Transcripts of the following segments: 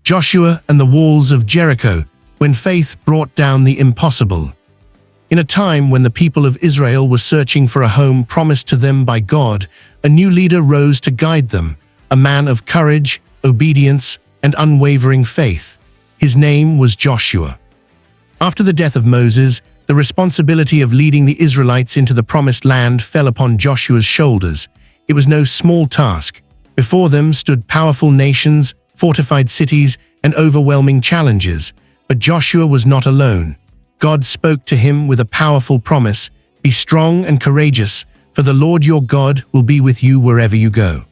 Joshua and the walls of Jericho, when faith brought down the impossible. In a time when the people of Israel were searching for a home promised to them by God, a new leader rose to guide them, a man of courage, obedience, and unwavering faith. His name was Joshua. After the death of Moses, the responsibility of leading the Israelites into the promised land fell upon Joshua's shoulders. It was no small task. Before them stood powerful nations, fortified cities, and overwhelming challenges. But Joshua was not alone. God spoke to him with a powerful promise: "Be strong and courageous, for the Lord your God will be with you wherever you go."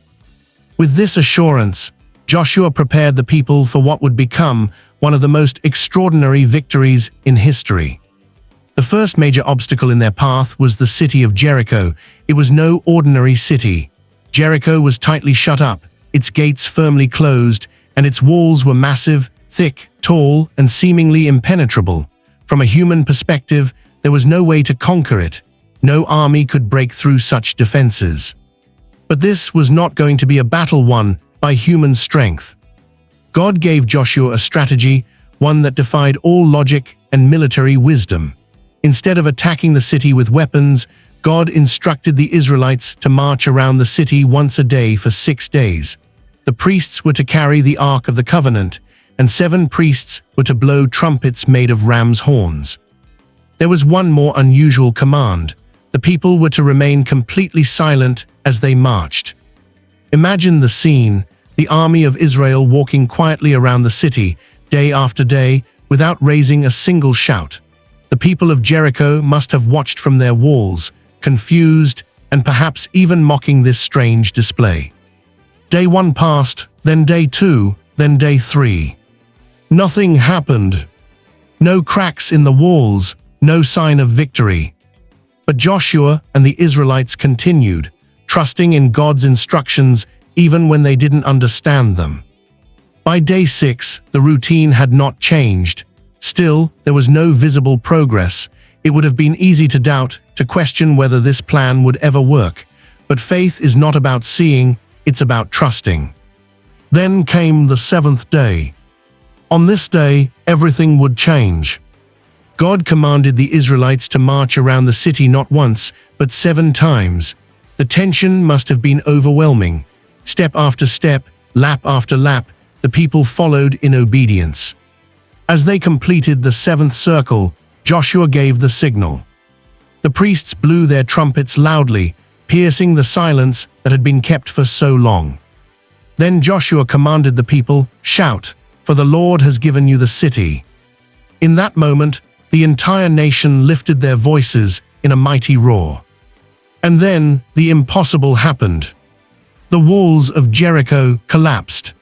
With this assurance, Joshua prepared the people for what would become one of the most extraordinary victories in history. The first major obstacle in their path was the city of Jericho. It was no ordinary city. Jericho was tightly shut up, its gates firmly closed, and its walls were massive, thick, tall, and seemingly impenetrable. From a human perspective, there was no way to conquer it. No army could break through such defenses. But this was not going to be a battle won by human strength. God gave Joshua a strategy, one that defied all logic and military wisdom. Instead of attacking the city with weapons, God instructed the Israelites to march around the city once a day for 6 days. The priests were to carry the Ark of the Covenant, and 7 priests were to blow trumpets made of ram's horns. There was one more unusual command. The people were to remain completely silent as they marched. Imagine the scene: the army of Israel walking quietly around the city, day after day, without raising a single shout. The people of Jericho must have watched from their walls, confused and perhaps even mocking this strange display. Day 1 passed, then day 2, then day 3. Nothing happened. No cracks in the walls, no sign of victory. But Joshua and the Israelites continued, trusting in God's instructions even when they didn't understand them. By day 6, the routine had not changed. Still, there was no visible progress. It would have been easy to doubt, to question whether this plan would ever work. But faith is not about seeing, it's about trusting. Then came the 7th day. On this day, everything would change. God commanded the Israelites to march around the city not once, but 7 times. The tension must have been overwhelming. Step after step, lap after lap, the people followed in obedience. As they completed the 7th circle, Joshua gave the signal. The priests blew their trumpets loudly, piercing the silence that had been kept for so long. Then Joshua commanded the people, "Shout, for the Lord has given you the city." In that moment, the entire nation lifted their voices in a mighty roar. And then the impossible happened. The walls of Jericho collapsed.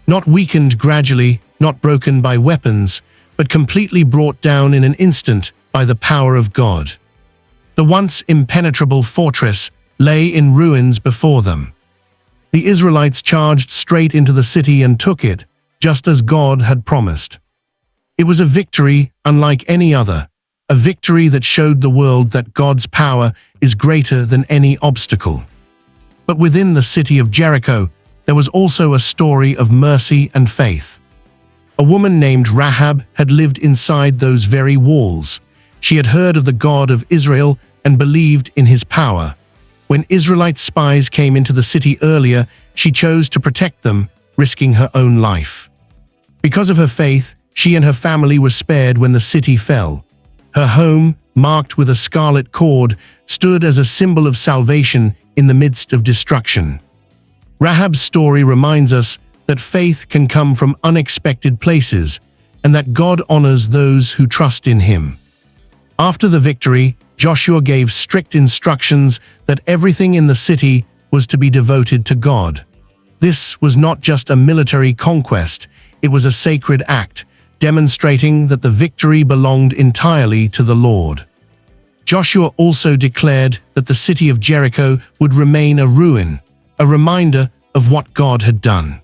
Not weakened gradually, not broken by weapons, but completely brought down in an instant by the power of God. The once impenetrable fortress lay in ruins before them. The Israelites charged straight into the city and took it, just as God had promised. It was a victory unlike any other, a victory that showed the world that God's power is greater than any obstacle. But within the city of Jericho, there was also a story of mercy and faith. A woman named Rahab had lived inside those very walls. She had heard of the God of Israel and believed in his power. When Israelite spies came into the city earlier, she chose to protect them, risking her own life. Because of her faith, she and her family were spared when the city fell. Her home, marked with a scarlet cord, stood as a symbol of salvation in the midst of destruction. Rahab's story reminds us that faith can come from unexpected places, and that God honors those who trust in him. After the victory, Joshua gave strict instructions that everything in the city was to be devoted to God. This was not just a military conquest, it was a sacred act, demonstrating that the victory belonged entirely to the Lord. Joshua also declared that the city of Jericho would remain a ruin, a reminder of what God had done.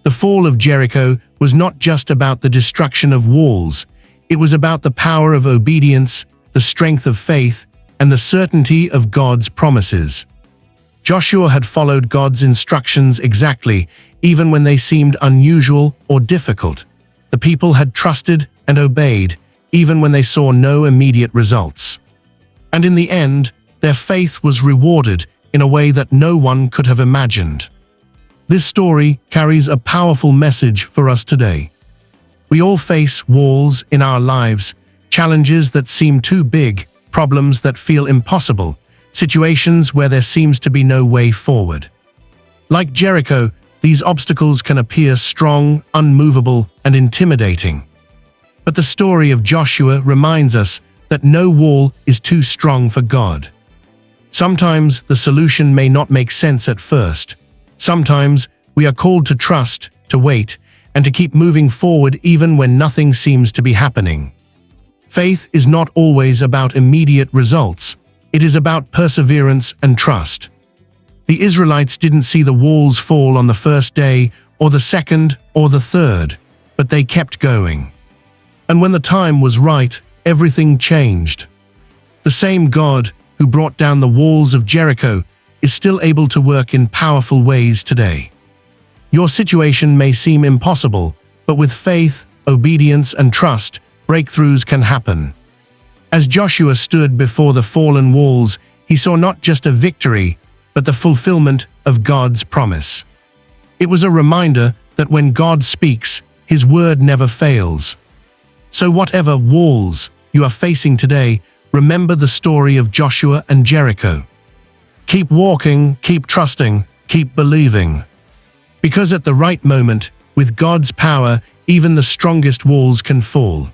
The fall of Jericho was not just about the destruction of walls, it was about the power of obedience, the strength of faith, and the certainty of God's promises. Joshua had followed God's instructions exactly. even when they seemed unusual or difficult. The people had trusted and obeyed, even when they saw no immediate results. And in the end, their faith was rewarded in a way that no one could have imagined. This story carries a powerful message for us today. We all face walls in our lives, challenges that seem too big, problems that feel impossible, situations where there seems to be no way forward. Like Jericho, these obstacles can appear strong, unmovable, and intimidating. But the story of Joshua reminds us that no wall is too strong for God. Sometimes the solution may not make sense at first. Sometimes we are called to trust, to wait, and to keep moving forward even when nothing seems to be happening. Faith is not always about immediate results. It is about perseverance and trust. The Israelites didn't see the walls fall on the first day, or the second, or the third, but they kept going. And when the time was right, everything changed. The same God who brought down the walls of Jericho is still able to work in powerful ways today. Your situation may seem impossible, but with faith, obedience, and trust, breakthroughs can happen. As Joshua stood before the fallen walls, he saw not just a victory, but the fulfillment of God's promise. It was a reminder that when God speaks, His word never fails. So whatever walls you are facing today, remember the story of Joshua and Jericho. Keep walking, keep trusting, keep believing. Because at the right moment, with God's power, even the strongest walls can fall.